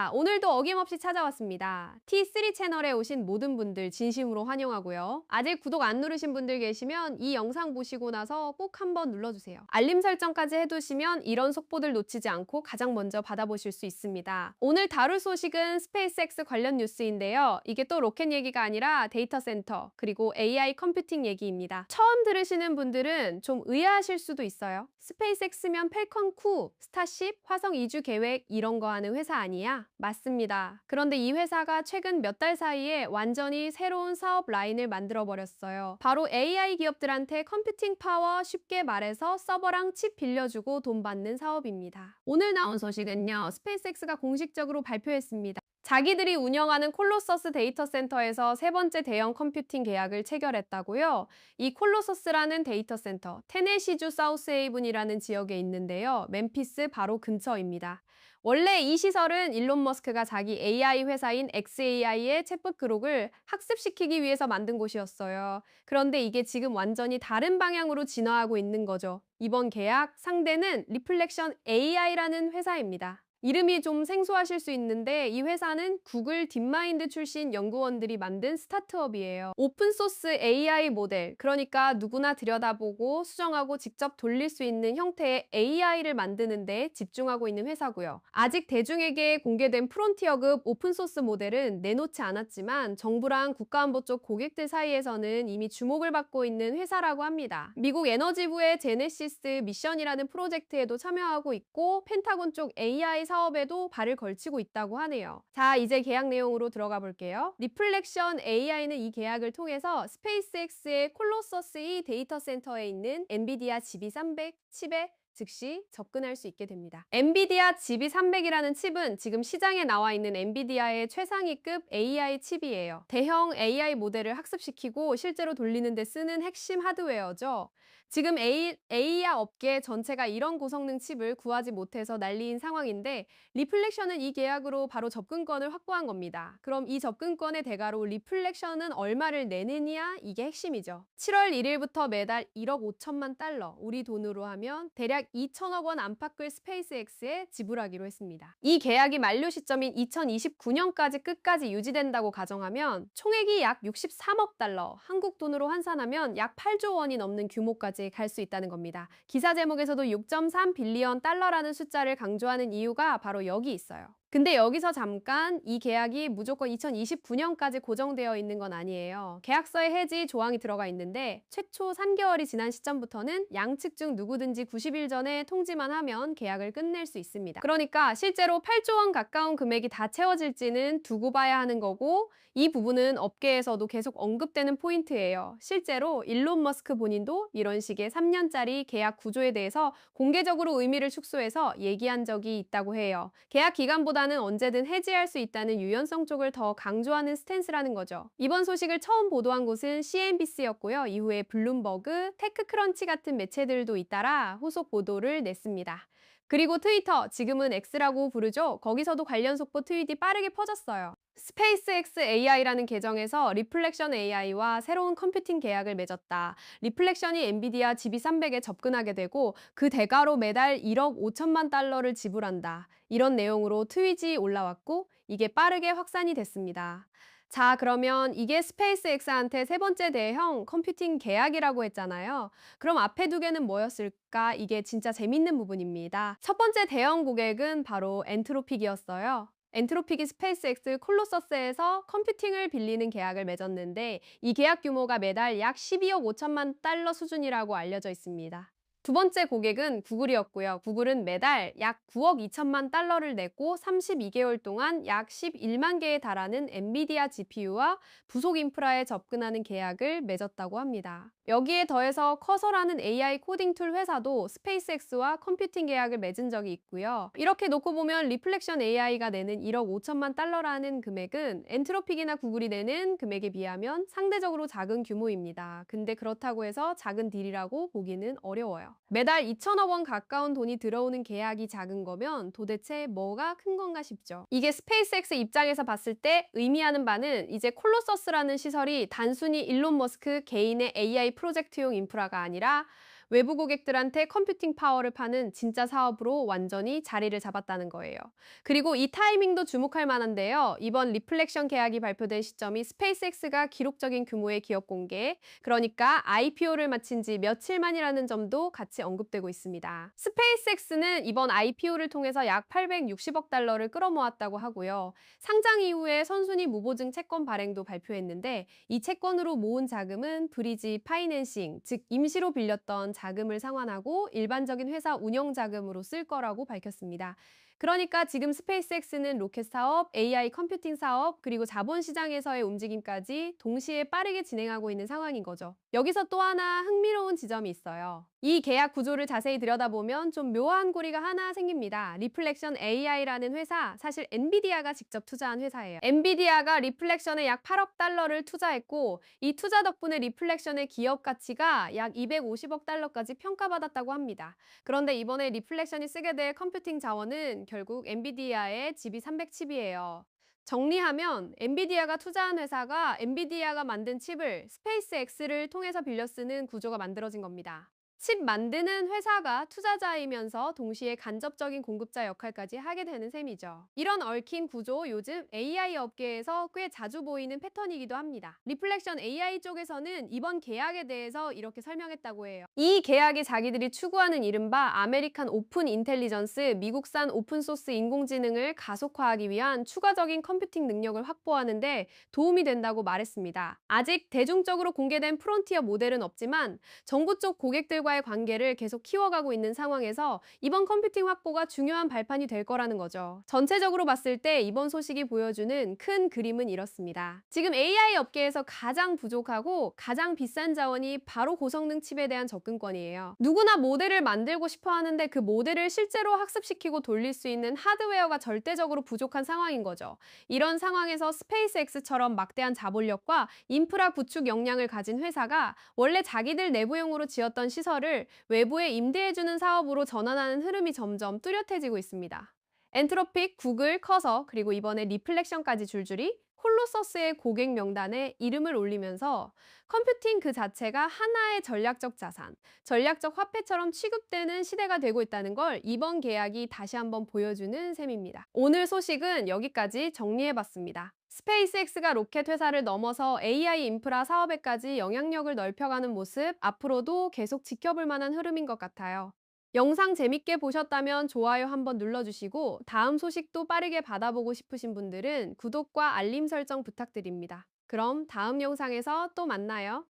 자, 오늘도 어김없이 찾아왔습니다. T3 채널에 오신 모든 분들 진심으로 환영하고요. 아직 구독 안 누르신 분들 계시면 이 영상 보시고 나서 꼭 한번 눌러주세요. 알림 설정까지 해두시면 이런 속보들 놓치지 않고 가장 먼저 받아보실 수 있습니다. 오늘 다룰 소식은 스페이스X 관련 뉴스인데요. 이게 또 로켓 얘기가 아니라 데이터 센터, 그리고 AI 컴퓨팅 얘기입니다. 처음 들으시는 분들은 좀 의아하실 수도 있어요. 스페이스X면 펠컨 9, 스타쉽, 화성 이주 계획 이런 거 하는 회사 아니야? 맞습니다. 그런데 이 회사가 최근 몇 달 사이에 완전히 새로운 사업 라인을 만들어 버렸어요. 바로 AI 기업들한테 컴퓨팅 파워, 쉽게 말해서 서버랑 칩 빌려주고 돈 받는 사업입니다. 오늘 나온 소식은요, 스페이스X가 공식적으로 발표했습니다. 자기들이 운영하는 콜로서스 데이터 센터에서 세 번째 대형 컴퓨팅 계약을 체결했다고요. 이 콜로서스라는 데이터 센터, 테네시주 사우스헤이븐이라는 지역에 있는데요. 멤피스 바로 근처입니다. 원래 이 시설은 일론 머스크가 자기 AI 회사인 xAI의 챗봇 그록을 학습시키기 위해서 만든 곳이었어요. 그런데 이게 지금 완전히 다른 방향으로 진화하고 있는 거죠. 이번 계약 상대는 리플렉션 AI라는 회사입니다. 이름이 좀 생소하실 수 있는데 이 회사는 구글 딥마인드 출신 연구원들이 만든 스타트업이에요. 오픈소스 AI 모델, 그러니까 누구나 들여다보고 수정하고 직접 돌릴 수 있는 형태의 AI를 만드는 데 집중하고 있는 회사고요. 아직 대중에게 공개된 프론티어급 오픈소스 모델은 내놓지 않았지만 정부랑 국가안보 쪽 고객들 사이에서는 이미 주목을 받고 있는 회사라고 합니다. 미국 에너지부의 제네시스 미션이라는 프로젝트에도 참여하고 있고 펜타곤 쪽 AI 사업에도 발을 걸치고 있다고 하네요. 자, 이제 계약 내용으로 들어가 볼게요. 리플렉션 AI는 이 계약을 통해서 스페이스X의 콜로서스 이 데이터 센터에 있는 엔비디아 GB300 칩에 즉시 접근할 수 있게 됩니다. 엔비디아 GB300이라는 칩은 지금 시장에 나와 있는 엔비디아의 최상위급 AI 칩이에요. 대형 AI 모델을 학습시키고 실제로 돌리는 데 쓰는 핵심 하드웨어죠. 지금 AI야 업계 전체가 이런 고성능 칩을 구하지 못해서 난리인 상황인데 리플렉션은 이 계약으로 바로 접근권을 확보한 겁니다. 그럼 이 접근권의 대가로 리플렉션은 얼마를 내느냐? 이게 핵심이죠. 7월 1일부터 매달 1억 5천만 달러, 우리 돈으로 하면 대략 2천억 원 안팎을 스페이스X에 지불하기로 했습니다. 이 계약이 만료 시점인 2029년까지 끝까지 유지된다고 가정하면 총액이 약 63억 달러, 한국 돈으로 환산하면 약 8조 원이 넘는 규모까지 갈 수 있다는 겁니다. 기사 제목에서도 6.3 빌리언 달러라는 숫자를 강조하는 이유가 바로 여기 있어요. 근데 여기서 잠깐 이 계약이 무조건 2029년까지 고정되어 있는 건 아니에요. 계약서에 해지 조항이 들어가 있는데 최초 3개월이 지난 시점부터는 양측 중 누구든지 90일 전에 통지만 하면 계약을 끝낼 수 있습니다. 그러니까 실제로 8조 원 가까운 금액이 다 채워질지는 두고 봐야 하는 거고 이 부분은 업계에서도 계속 언급되는 포인트예요. 실제로 일론 머스크 본인도 이런 식의 3년짜리 계약 구조에 대해서 공개적으로 의미를 축소해서 얘기한 적이 있다고 해요. 계약 기간보다는 언제든 해지할 수 있다는 유연성 쪽을 더 강조하는 스탠스라는 거죠. 이번 소식을 처음 보도한 곳은 CNBC였고요. 이후에 블룸버그, 테크크런치 같은 매체들도 잇따라 후속 보도를 냈습니다. 그리고 트위터, 지금은 X라고 부르죠. 거기서도 관련 속보 트윗이 빠르게 퍼졌어요. 스페이스X AI라는 계정에서 리플렉션 AI와 새로운 컴퓨팅 계약을 맺었다. 리플렉션이 엔비디아 GB300에 접근하게 되고 그 대가로 매달 1억 5천만 달러를 지불한다. 이런 내용으로 트윗이 올라왔고 이게 빠르게 확산이 됐습니다. 자, 그러면 이게 스페이스X한테 세 번째 대형 컴퓨팅 계약이라고 했잖아요. 그럼 앞에 두 개는 뭐였을까? 이게 진짜 재밌는 부분입니다. 첫 번째 대형 고객은 바로 엔트로픽이었어요. 엔트로픽이 스페이스X 콜로서스에서 컴퓨팅을 빌리는 계약을 맺었는데 이 계약 규모가 매달 약 12억 5천만 달러 수준이라고 알려져 있습니다. 두 번째 고객은 구글이었고요. 구글은 매달 약 9억 2천만 달러를 내고 32개월 동안 약 11만 개에 달하는 엔비디아 GPU와 부속 인프라에 접근하는 계약을 맺었다고 합니다. 여기에 더해서 커서라는 AI 코딩 툴 회사도 스페이스X와 컴퓨팅 계약을 맺은 적이 있고요. 이렇게 놓고 보면 리플렉션 AI가 내는 1억 5천만 달러라는 금액은 엔트로픽이나 구글이 내는 금액에 비하면 상대적으로 작은 규모입니다. 근데 그렇다고 해서 작은 딜이라고 보기는 어려워요. 매달 2천억 원 가까운 돈이 들어오는 계약이 작은 거면 도대체 뭐가 큰 건가 싶죠. 이게 스페이스X 입장에서 봤을 때 의미하는 바는 이제 콜로서스라는 시설이 단순히 일론 머스크 개인의 AI 프로젝트용 인프라가 아니라 외부 고객들한테 컴퓨팅 파워를 파는 진짜 사업으로 완전히 자리를 잡았다는 거예요. 그리고 이 타이밍도 주목할 만한데요. 이번 리플렉션 계약이 발표된 시점이 스페이스X가 기록적인 규모의 기업 공개, 그러니까 IPO를 마친 지 며칠 만이라는 점도 같이 언급되고 있습니다. 스페이스X는 이번 IPO를 통해서 약 860억 달러를 끌어모았다고 하고요. 상장 이후에 선순위 무보증 채권 발행도 발표했는데 이 채권으로 모은 자금은 브리지 파이낸싱, 즉 임시로 빌렸던 자금을 상환하고 일반적인 회사 운영 자금으로 쓸 거라고 밝혔습니다. 그러니까 지금 스페이스X는 로켓 사업, AI 컴퓨팅 사업, 그리고 자본시장에서의 움직임까지 동시에 빠르게 진행하고 있는 상황인 거죠. 여기서 또 하나 흥미로운 지점이 있어요. 이 계약 구조를 자세히 들여다보면 좀 묘한 고리가 하나 생깁니다. 리플렉션 AI라는 회사, 사실 엔비디아가 직접 투자한 회사예요. 엔비디아가 리플렉션에 약 8억 달러를 투자했고 이 투자 덕분에 리플렉션의 기업 가치가 약 250억 달러까지 평가받았다고 합니다. 그런데 이번에 리플렉션이 쓰게 될 컴퓨팅 자원은 결국 엔비디아의 GB300 칩이에요. 정리하면 엔비디아가 투자한 회사가 엔비디아가 만든 칩을 스페이스X를 통해서 빌려 쓰는 구조가 만들어진 겁니다. 칩 만드는 회사가 투자자이면서 동시에 간접적인 공급자 역할까지 하게 되는 셈이죠. 이런 얽힌 구조 요즘 AI 업계에서 꽤 자주 보이는 패턴이기도 합니다. 리플렉션 AI 쪽에서는 이번 계약에 대해서 이렇게 설명했다고 해요. 이 계약이 자기들이 추구하는 이른바 아메리칸 오픈 인텔리전스, 미국산 오픈소스 인공지능을 가속화하기 위한 추가적인 컴퓨팅 능력을 확보하는 데 도움이 된다고 말했습니다. 아직 대중적으로 공개된 프론티어 모델은 없지만 정부 쪽 고객들과의 관계를 계속 키워가고 있는 상황에서 이번 컴퓨팅 확보가 중요한 발판이 될 거라는 거죠. 전체적으로 봤을 때 이번 소식이 보여주는 큰 그림은 이렇습니다. 지금 AI 업계에서 가장 부족하고 가장 비싼 자원이 바로 고성능 칩에 대한 접근권이에요. 누구나 모델을 만들고 싶어 하는데 그 모델을 실제로 학습시키고 돌릴 수 있는 하드웨어가 절대적으로 부족한 상황인 거죠. 이런 상황에서 스페이스X처럼 막대한 자본력과 인프라 구축 역량을 가진 회사가 원래 자기들 내부용으로 지었던 시설을 외부에 임대해주는 사업으로 전환하는 흐름이 점점 뚜렷해지고 있습니다. 엔트로픽, 구글, 커서, 그리고 이번에 리플렉션까지 줄줄이 콜로서스의 고객 명단에 이름을 올리면서 컴퓨팅 그 자체가 하나의 전략적 자산, 전략적 화폐처럼 취급되는 시대가 되고 있다는 걸 이번 계약이 다시 한번 보여주는 셈입니다. 오늘 소식은 여기까지 정리해봤습니다. 스페이스X가 로켓 회사를 넘어서 AI 인프라 사업에까지 영향력을 넓혀가는 모습, 앞으로도 계속 지켜볼 만한 흐름인 것 같아요. 영상 재밌게 보셨다면 좋아요 한번 눌러주시고 다음 소식도 빠르게 받아보고 싶으신 분들은 구독과 알림 설정 부탁드립니다. 그럼 다음 영상에서 또 만나요.